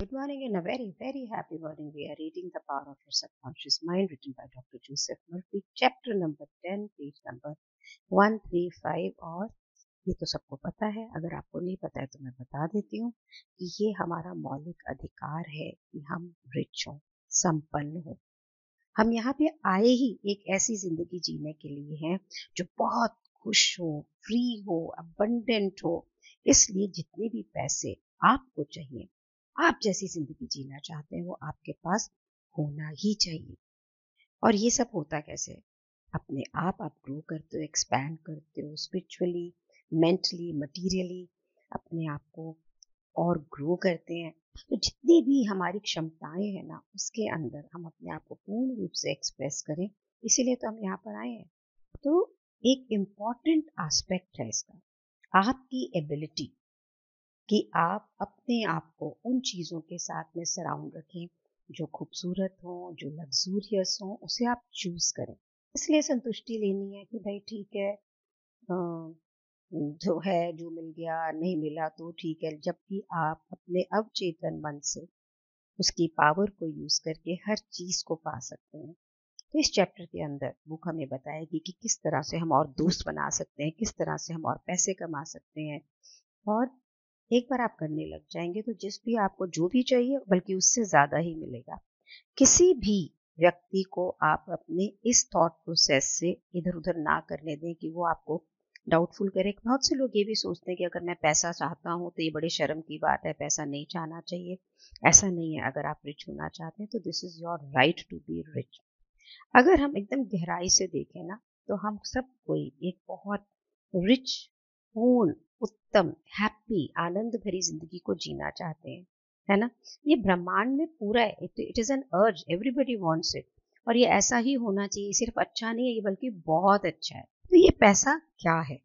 Good morning and a very, very happy morning. We are reading The Power of Your Subconscious Mind, written by Dr. Joseph Murphy, chapter number 10, page number 135. और ये तो सबको पता है, अगर आपको नहीं पता है तो मैं बता देती हूँ कि ये हमारा मौलिक अधिकार है कि हम रिच हों, संपन्न हों। हम यहाँ पे आए ही एक ऐसी जिंदगी जीने के लिए हैं जो बहुत खुश हो, फ्री हो, अबंडेंट हो। इसलिए जितने भी पैसे आपको चाहिए, आप जैसी जिंदगी जीना चाहते हैं, वो आपके पास होना ही चाहिए। और ये सब होता कैसे है? अपने आप ग्रो करते हो, एक्सपैंड करते हो, स्पिरिचुअली, मेंटली, मटीरियली अपने आप को और ग्रो करते हैं। तो जितनी भी हमारी क्षमताएं हैं ना, उसके अंदर हम अपने आप को पूर्ण रूप से एक्सप्रेस करें। इसीलिए तो हम यहाँ पर आए हैं। तो एक इम्पॉर्टेंट एस्पेक्ट है इसका, आपकी एबिलिटी, कि आप अपने आप को उन चीज़ों के साथ में सराउंड रखें जो खूबसूरत हों, जो लग्जूरियस हों, उसे आप चूज करें। इसलिए संतुष्टि लेनी है कि भाई ठीक है, जो है, जो मिल गया, नहीं मिला तो ठीक है। जबकि आप अपने अवचेतन मन से उसकी पावर को यूज करके हर चीज को पा सकते हैं। तो इस चैप्टर के अंदर बुक हमें बताएगी कि किस तरह से हम और दोस्त बना सकते हैं, किस तरह से हम और पैसे कमा सकते हैं। और एक बार आप करने लग जाएंगे तो जिस भी आपको जो भी चाहिए, बल्कि उससे ज्यादा ही मिलेगा। किसी भी व्यक्ति को आप अपने इस थॉट प्रोसेस से इधर उधर ना करने दें कि वो आपको डाउटफुल करे। बहुत से लोग ये भी सोचते हैं कि अगर मैं पैसा चाहता हूँ तो ये बड़ी शर्म की बात है, पैसा नहीं चाहना चाहिए। ऐसा नहीं है। अगर आप रिच होना चाहते हैं तो this is your right to be rich. अगर हम एकदम गहराई से देखें ना, तो हम सब कोई एक बहुत रिच, पूर्ण, उत्तम, हैप्पी, आनंद भरी जिंदगी को जीना चाहते हैं, है ना? ये ब्रह्मांड में पूरा है। इट इज एन अर्ज, एवरीबडी वांट्स इट। और ये ऐसा ही होना चाहिए। सिर्फ अच्छा नहीं है ये, बल्कि बहुत अच्छा है। तो ये पैसा क्या है?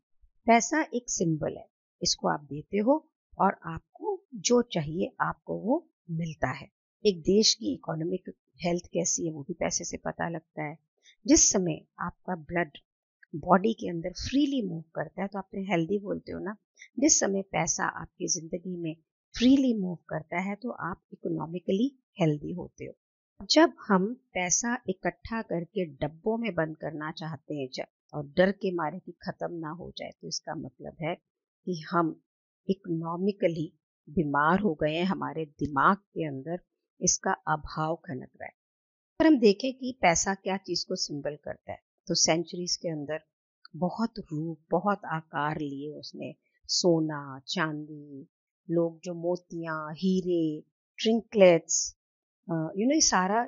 पैसा एक सिंबल है। इसको आप देते हो और आपको जो चाहिए आपको वो मिलता है। एक देश की इकोनॉमिक हेल्थ कैसी है वो भी पैसे से पता लगता है। जिस समय आपका ब्लड बॉडी के अंदर फ्रीली मूव करता है तो आप हेल्दी बोलते हो ना। जिस समय पैसा आपकी जिंदगी में फ्रीली मूव करता है तो आप इकोनॉमिकली हेल्दी होते हो। जब हम पैसा इकट्ठा करके डब्बों में बंद करना चाहते हैं, और डर के मारे कि खत्म ना हो जाए, तो इसका मतलब है कि हम इकोनॉमिकली बीमार हो गए हैं। हमारे दिमाग के अंदर इसका अभाव खनक रहा है। अगर हम देखें कि पैसा क्या चीज को सिंबल करता है, तो सेंचुरीज के अंदर बहुत रूप, बहुत आकार लिए उसने। सोना, चांदी, लोग जो मोतियां, हीरे, ट्रिंकलेट्स, ये सारा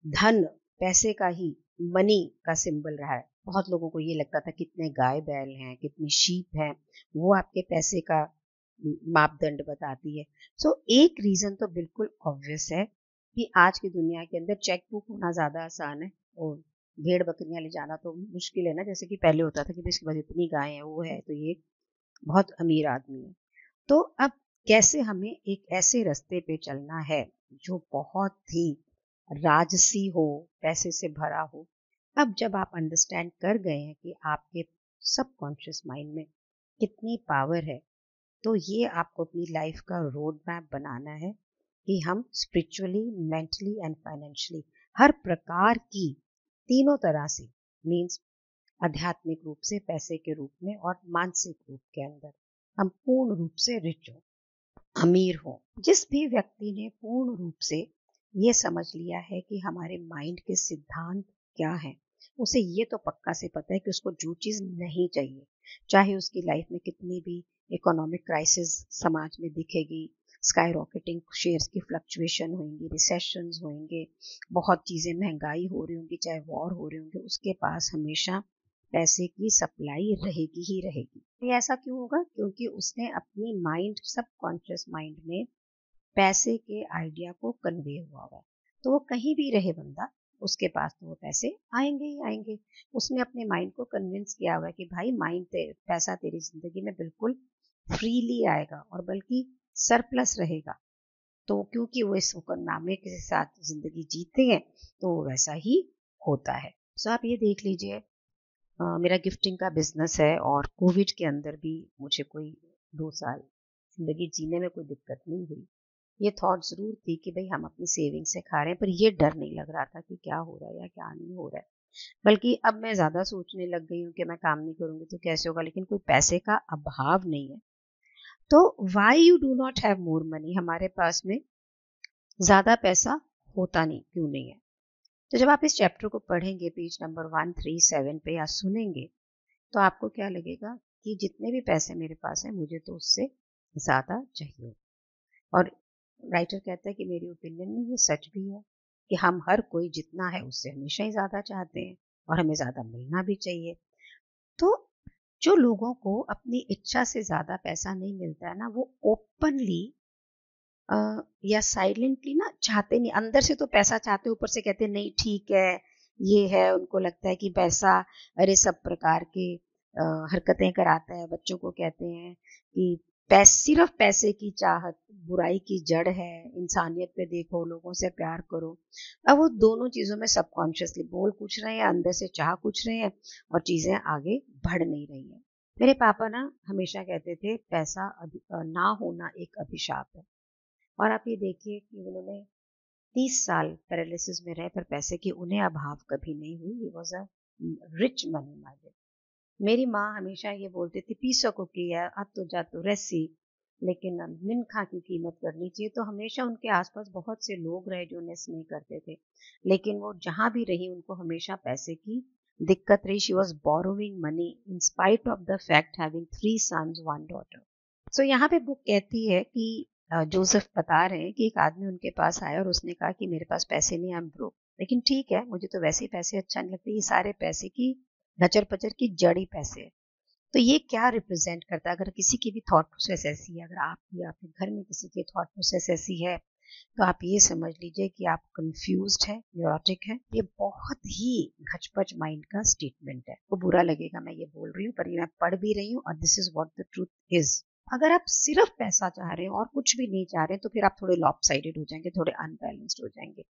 धन पैसे का ही, मनी का सिंबल रहा है। बहुत लोगों को ये लगता था कितने गाय बैल हैं, कितनी शीप हैं, वो आपके पैसे का मापदंड बताती है। सो एक रीजन तो बिल्कुल ऑब्वियस है कि आज की दुनिया के अंदर चेक बुक होना ज्यादा आसान है, और भेड़ बकरियां ले जाना तो मुश्किल है ना। जैसे कि पहले होता था कि इसके पास इतनी गाय है, वो है तो ये बहुत अमीर आदमी है। तो अब कैसे हमें एक ऐसे रास्ते पे चलना है जो बहुत ही राजसी हो, पैसे से भरा हो। अब जब आप अंडरस्टैंड कर गए हैं कि आपके सबकॉन्शियस माइंड में कितनी पावर है, तो ये आपको अपनी लाइफ का रोड मैप बनाना है कि हम स्पिरिचुअली, मेंटली एंड फाइनेंशियली हर प्रकार की, तीनों तरह से, मीन्स आध्यात्मिक रूप से, पैसे के रूप में, और मानसिक रूप के अंदर हम पूर्ण रूप से रिच हो, अमीर हो। जिस भी व्यक्ति ने पूर्ण रूप से ये समझ लिया है कि हमारे माइंड के सिद्धांत क्या है, उसे ये तो पक्का से पता है कि उसको जो चीज नहीं चाहिए, चाहे उसकी लाइफ में कितनी भी इकोनॉमिक क्राइसिस समाज में दिखेगी, स्काई रॉकेटिंग शेयर्स की फ्लक्चुएशन होंगी, रिसेशंस होंगे, बहुत चीजें महंगाई हो रही होंगी, चाहे वॉर हो रहे होंगे, उसके पास हमेशा पैसे की सप्लाई रहेगी ही रहेगी। ये ऐसा क्यों होगा? क्योंकि उसने अपनी माइंड, सबकॉन्शियस माइंड में पैसे के आइडिया को कन्वे हुआ हुआ है। तो वो कहीं भी रहे बंदा, उसके पास तो वो पैसे आएंगे ही आएंगे। उसने अपने माइंड को कन्विंस किया हुआ है कि भाई पैसा तेरी जिंदगी में बिल्कुल फ्रीली आएगा, और बल्कि सरप्लस रहेगा। तो क्योंकि वो इस हुक्मनामे के साथ जिंदगी जीते हैं, तो वैसा ही होता है। सो आप ये देख लीजिए, मेरा गिफ्टिंग का बिजनेस है, और कोविड के अंदर भी मुझे कोई 2 साल जिंदगी जीने में कोई दिक्कत नहीं हुई। ये थॉट जरूर थी कि भाई हम अपनी सेविंग से खा रहे हैं, पर ये डर नहीं लग रहा था कि क्या हो रहा है या क्या नहीं हो रहा है। बल्कि अब मैं ज्यादा सोचने लग गई हूँ कि मैं काम नहीं करूंगी तो कैसे होगा, लेकिन कोई पैसे का अभाव नहीं है। तो why you do not have more money, हमारे पास में ज्यादा पैसा होता नहीं क्यों नहीं है। तो जब आप इस चैप्टर को पढ़ेंगे पेज नंबर 137 पे या सुनेंगे, तो आपको क्या लगेगा कि जितने भी पैसे मेरे पास हैं मुझे तो उससे ज्यादा चाहिए। और राइटर कहता है कि मेरी ओपिनियन में ये सच भी है कि हम हर कोई जितना है उससे हमेशा ही ज्यादा चाहते हैं और हमें ज्यादा मिलना भी चाहिए। तो जो लोगों को अपनी इच्छा से ज्यादा पैसा नहीं मिलता है ना, वो ओपनली या साइलेंटली ना चाहते नहीं, अंदर से तो पैसा चाहते, ऊपर से कहते नहीं ठीक है ये है। उनको लगता है कि पैसा अरे सब प्रकार के हरकतें कराता है। बच्चों को कहते हैं कि सिर्फ पैसे की चाहत बुराई की जड़ है, इंसानियत पे देखो, लोगों से प्यार करो। अब वो दोनों चीजों में सबकॉन्शियसली बोल कुछ रहे हैं, अंदर से चाह कुछ रहे हैं, और चीजें आगे बढ़ नहीं रही हैं। मेरे पापा ना हमेशा कहते थे पैसा ना होना एक अभिशाप है। और आप ये देखिए कि उन्होंने 30 साल पैरालिसिस में रहे, पर पैसे की उन्हें अभाव कभी नहीं हुई। He was a rich money minded. मेरी माँ हमेशा ये बोलती थी पीसो को किया अब तो जा तो रसी, लेकिन मिनखा की कीमत करनी चाहिए। तो हमेशा उनके आसपास बहुत से लोग रहे जो उन्हें स्नेह करते थे, लेकिन वो जहां भी रही उनको हमेशा पैसे की दिक्कत रही। She was borrowing money in spite of the fact having 3 sons 1 daughter. So यहाँ पे बुक कहती है कि जोसेफ बता रहे हैं कि एक आदमी उनके पास आया और उसने कहा कि मेरे पास पैसे नहीं, आई एम ब्रोक, लेकिन ठीक है मुझे तो वैसे ही पैसे अच्छा नहीं लगते, ये सारे पैसे की नचर पचर की जड़ी पैसे है। तो ये क्या रिप्रेजेंट करता है? अगर किसी की भी थॉट प्रोसेस ऐसी है, अगर आपकी आपके घर में किसी की थॉट प्रोसेस ऐसी है, तो आप ये समझ लीजिए कि आप कंफ्यूज्ड है, न्यूरोटिक है। ये बहुत ही घचपच माइंड का स्टेटमेंट है। वो बुरा लगेगा मैं ये बोल रही हूँ, पर ये मैं पढ़ भी रही हूँ और this is what the truth is. अगर आप सिर्फ पैसा चाह रहे हो और कुछ भी नहीं चाह रहे, तो फिर आप थोड़े लॉपसाइडेड हो जाएंगे, थोड़े अनबैलेंस्ड हो जाएंगे।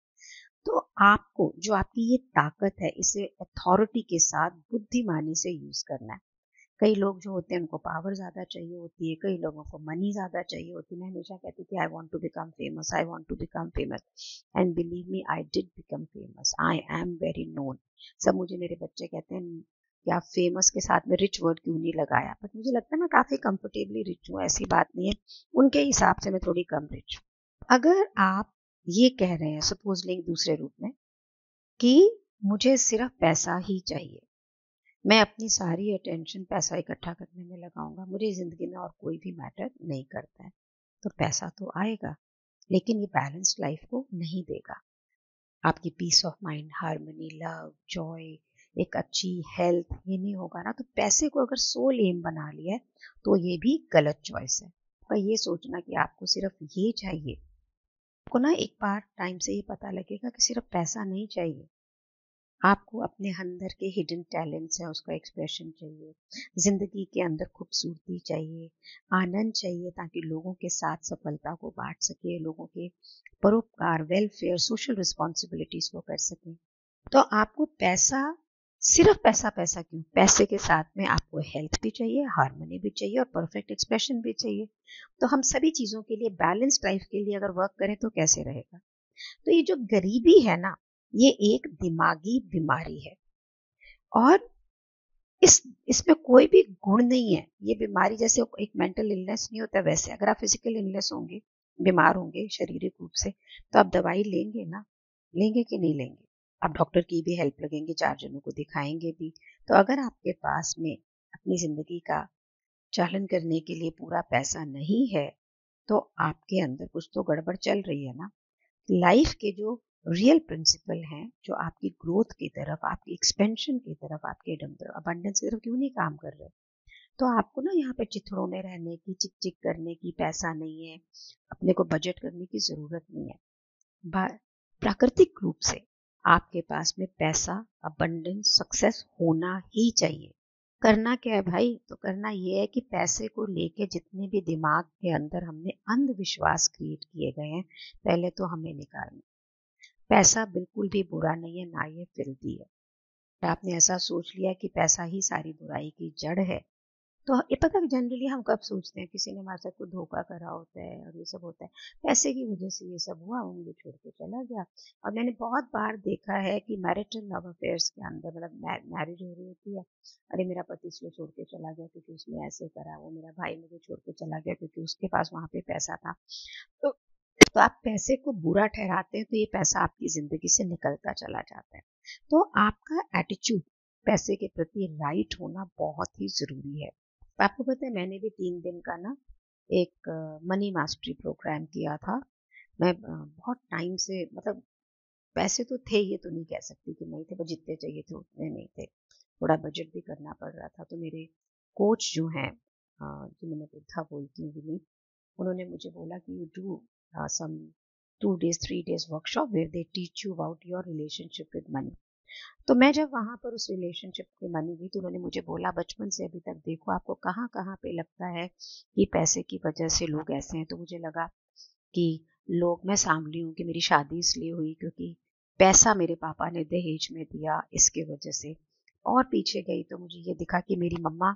तो आपको जो आपकी ये ताकत है, इसे अथॉरिटी के साथ बुद्धिमानी से यूज करना है। कई लोग जो होते हैं उनको पावर ज्यादा चाहिए होती है, कई लोगों को मनी ज्यादा चाहिए होती है। मैं हमेशा कहती थी I want to become famous, I want to become famous, and believe me I did become famous, I am very known. सब मुझे मेरे बच्चे कहते हैं कि आप फेमस के साथ में रिच वर्ड क्यों नहीं लगाया, बट मुझे लगता है मैं काफी कंफर्टेबली रिच हूँ, ऐसी बात नहीं है। उनके हिसाब से मैं थोड़ी कम रिच हूँ। अगर आप ये कह रहे हैं सपोज लेंगे दूसरे रूप में कि मुझे सिर्फ पैसा ही चाहिए, मैं अपनी सारी अटेंशन पैसा इकट्ठा करने में लगाऊंगा, मुझे जिंदगी में और कोई भी मैटर नहीं करता है, तो पैसा तो आएगा लेकिन ये बैलेंस्ड लाइफ को नहीं देगा। आपकी peace of mind, harmony, love, joy, एक अच्छी हेल्थ, ये नहीं होगा ना। तो पैसे को अगर सोल एम बना लिया है तो ये भी गलत चॉइस है। पर ये सोचना कि आपको सिर्फ ये चाहिए, आपको ना एक बार टाइम से ये पता लगेगा कि सिर्फ पैसा नहीं चाहिए, आपको अपने अंदर के हिडन टैलेंट्स है उसका एक्सप्रेशन चाहिए, जिंदगी के अंदर खूबसूरती चाहिए, आनंद चाहिए, ताकि लोगों के साथ सफलता को बांट सके, लोगों के परोपकार, वेलफेयर, सोशल रिस्पॉन्सिबिलिटीज को कर सके। तो आपको पैसा, सिर्फ पैसा पैसा क्यों, पैसे के साथ में आपको हेल्थ भी चाहिए, हार्मनी भी चाहिए और परफेक्ट एक्सप्रेशन भी चाहिए। तो हम सभी चीजों के लिए, बैलेंस्ड लाइफ के लिए अगर वर्क करें तो कैसे रहेगा? तो ये जो गरीबी है ना, ये एक दिमागी बीमारी है और इसमें कोई भी गुण नहीं है। ये बीमारी जैसे एक मेंटल इलनेस नहीं होता, वैसे अगर आप फिजिकल इलनेस होंगे, बीमार होंगे शारीरिक रूप से, तो आप दवाई लेंगे ना, लेंगे कि नहीं लेंगे? आप डॉक्टर की भी हेल्प लगेंगे, 4 जनों को दिखाएंगे भी। तो अगर आपके पास में अपनी जिंदगी का चालन करने के लिए पूरा पैसा नहीं है, तो आपके अंदर कुछ तो गड़बड़ चल रही है ना। लाइफ के जो रियल प्रिंसिपल हैं, जो आपकी ग्रोथ की तरफ, आपकी एक्सपेंशन की तरफ, आपके अबंडेंस की तरफ क्यों नहीं काम कर रहे? तो आपको ना यहाँ पे चिथड़ों में रहने की, चिक चिक करने की, पैसा नहीं है, अपने को बजट करने की जरूरत नहीं है। प्राकृतिक रूप से आपके पास में पैसा, अबंडेंस, सक्सेस होना ही चाहिए। करना क्या है भाई? तो करना ये है कि पैसे को लेके जितने भी दिमाग के अंदर हमने अंधविश्वास क्रिएट किए गए हैं, पहले तो हमें निकालना। पैसा बिल्कुल भी बुरा नहीं है, ना ये फिल्दी है। आपने ऐसा सोच लिया कि पैसा ही सारी बुराई की जड़ है, तो ये पता है जनरली हम कब सोचते हैं किसी ने हमारे साथ कोई धोखा करा होता है और ये सब होता है, पैसे की वजह से ये सब हुआ, वो मुझे छोड़ के चला गया। और मैंने बहुत बार देखा है कि मैरिटल लव अफेयर्स के अंदर मतलब मैरिज हो रही होती है, अरे मेरा पति इसलिए छोड़ के चला गया क्योंकि उसने ऐसे करा, वो मेरा भाई मुझे छोड़ के चला गया क्योंकि उसके पास वहां पे पैसा था। तो तो आप पैसे को बुरा ठहराते हैं तो ये पैसा आपकी जिंदगी से निकलता चला जाता है। तो आपका एटीट्यूड पैसे के प्रति राइट होना बहुत ही जरूरी है। आपको पता है मैंने भी 3 दिन का ना एक मनी मास्टरी प्रोग्राम किया था। मैं बहुत टाइम से मतलब पैसे तो थे, ये तो नहीं कह सकती कि नहीं थे, पर जितने चाहिए थे उतने नहीं थे। थोड़ा बजट भी करना पड़ रहा था। तो मेरे कोच जो हैं, जिन्हें मैं बुद्धा बोलती हूँ विनीत, उन्होंने मुझे बोला कि you do some 2 days 3 days workshop where they teach you about your relationship with money. तो मैं जब वहां पर उस रिलेशनशिप के मानी गई तो उन्होंने मुझे बोला बचपन से अभी तक देखो आपको कहाँ कहाँ पे लगता है कि पैसे की वजह से लोग ऐसे हैं। तो मुझे लगा कि लोग, मैं सांभली हूँ कि मेरी शादी इसलिए हुई क्योंकि पैसा मेरे पापा ने दहेज में दिया, इसके वजह से। और पीछे गई तो मुझे ये दिखा कि मेरी मम्मा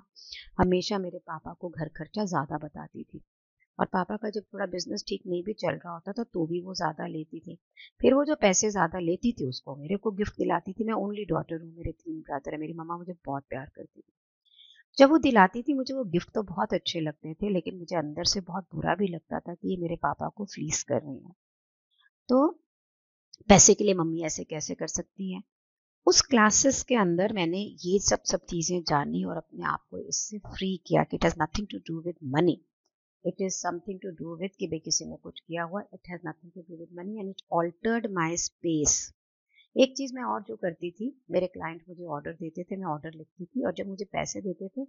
हमेशा मेरे पापा को घर खर्चा ज्यादा बताती थी, और पापा का जब थोड़ा बिजनेस ठीक नहीं भी चल रहा होता था तो भी वो ज्यादा लेती थी। फिर वो जो पैसे ज्यादा लेती थी उसको मेरे को गिफ्ट दिलाती थी। मैं ओनली डॉटर हूँ, मेरे 3 ब्रदर है, मेरी मम्मा मुझे बहुत प्यार करती थी। जब वो दिलाती थी मुझे वो गिफ्ट तो बहुत अच्छे लगते थे, लेकिन मुझे अंदर से बहुत बुरा भी लगता था कि ये मेरे पापा को फ्लीस कर रही है। तो पैसे के लिए मम्मी ऐसे कैसे कर सकती है। उस क्लासेस के अंदर मैंने ये सब चीजें जानी और अपने आप को इससे फ्री किया कि it has nothing to do with money, it is something to do with कि भाई किसी ने कुछ किया हुआ, it has nothing to do with money and it altered my space. एक चीज मैं और जो करती थी, मेरे क्लाइंट मुझे ऑर्डर देते थे, मैं ऑर्डर लिखती थी और जब मुझे पैसे देते थे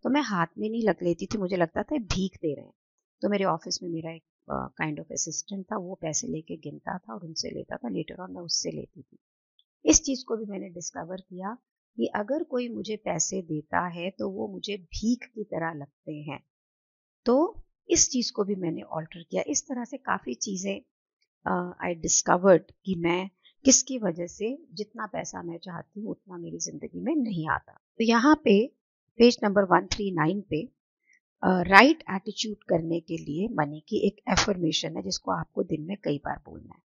तो मैं हाथ में नहीं लग लेती थी, मुझे लगता था भीख दे रहे हैं। तो मेरे ऑफिस में मेरा एक काइंड ऑफ असिस्टेंट था, वो पैसे लेके गिनता था और उनसे लेता था, लेटर ऑन मैं उससे लेती थी। इस चीज को भी मैंने डिस्कवर किया कि अगर कोई मुझे पैसे देता है तो वो मुझे भीख की तरह लगते हैं। तो इस चीज को भी मैंने ऑल्टर किया। इस तरह से काफी चीजें आई डिस्कवर्ड कि मैं किसकी वजह से जितना पैसा मैं चाहती हूँ उतना मेरी जिंदगी में नहीं आता। तो यहाँ पे पेज नंबर 139 पे राइट एटीट्यूड करने के लिए मनी की एक एफर्मेशन है जिसको आपको दिन में कई बार बोलना है।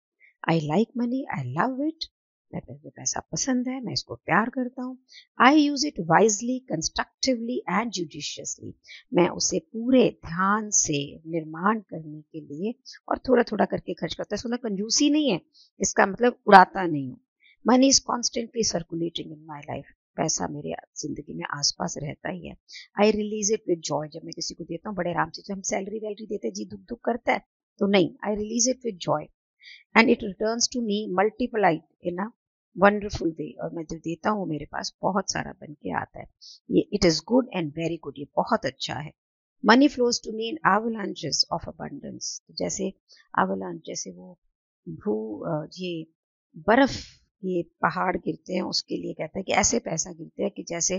I like money, I love it, मुझे पैसा पसंद है, मैं इसको प्यार करता हूँ। I use it wisely, constructively and judiciously, मैं उसे पूरे ध्यान से निर्माण करने के लिए और थोड़ा थोड़ा करके खर्च करता है। मतलब कंजूसी नहीं है, इसका मतलब उड़ाता नहीं हूँ। Money is constantly circulating in my life, पैसा मेरे जिंदगी में आसपास रहता ही है। आई रिलीज इट विद जॉय, जब मैं किसी को देता हूँ बड़े आराम से, जब हम सैलरी वैलरी देते हैं जी दुख दुख करता है, तो नहीं, I release it with joy and it returns to me multiplied in a wonderful way. और मैं जो देता हूँ मेरे पास बहुत सारा बन के आता है। ये it is good and very good, ये बहुत अच्छा है। Money flows to me in avalanches of abundance, जैसे avalanche, जैसे वो भू ये बर्फ, ये पहाड़ गिरते हैं उसके लिए कहते हैं कि ऐसे पैसा गिरते हैं कि जैसे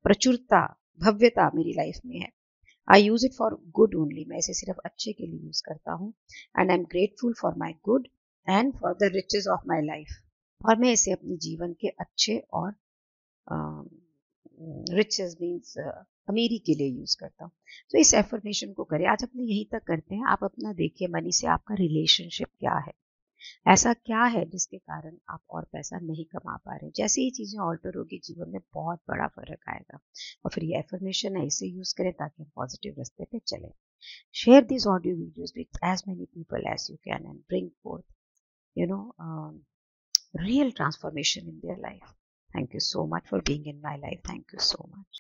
प्रचुरता, भव्यता मेरी लाइफ में है। I use it for good only, मैं इसे सिर्फ अच्छे के लिए यूज करता हूँ। And I am grateful for my good and for the riches of my life, और मैं इसे अपने जीवन के अच्छे और रिचेज मीन्स अमीरी के लिए यूज करता हूँ। तो इस एफर्मेशन को करें। आज अपने यहीं तक करते हैं। आप अपना देखिए मनी से आपका रिलेशनशिप क्या है, ऐसा क्या है जिसके कारण आप और पैसा नहीं कमा पा रहे। जैसे ही चीजें ऑल्टर होगी जीवन में बहुत बड़ा फर्क आएगा। और फिर ये एफर्मेशन है, इसे यूज करें ताकि हम पॉजिटिव रास्ते पे चलें। Share these audio videos with as many people as you can and bring forth, you know, real transformation in their life. Thank you so much for being in my life. Thank you so much.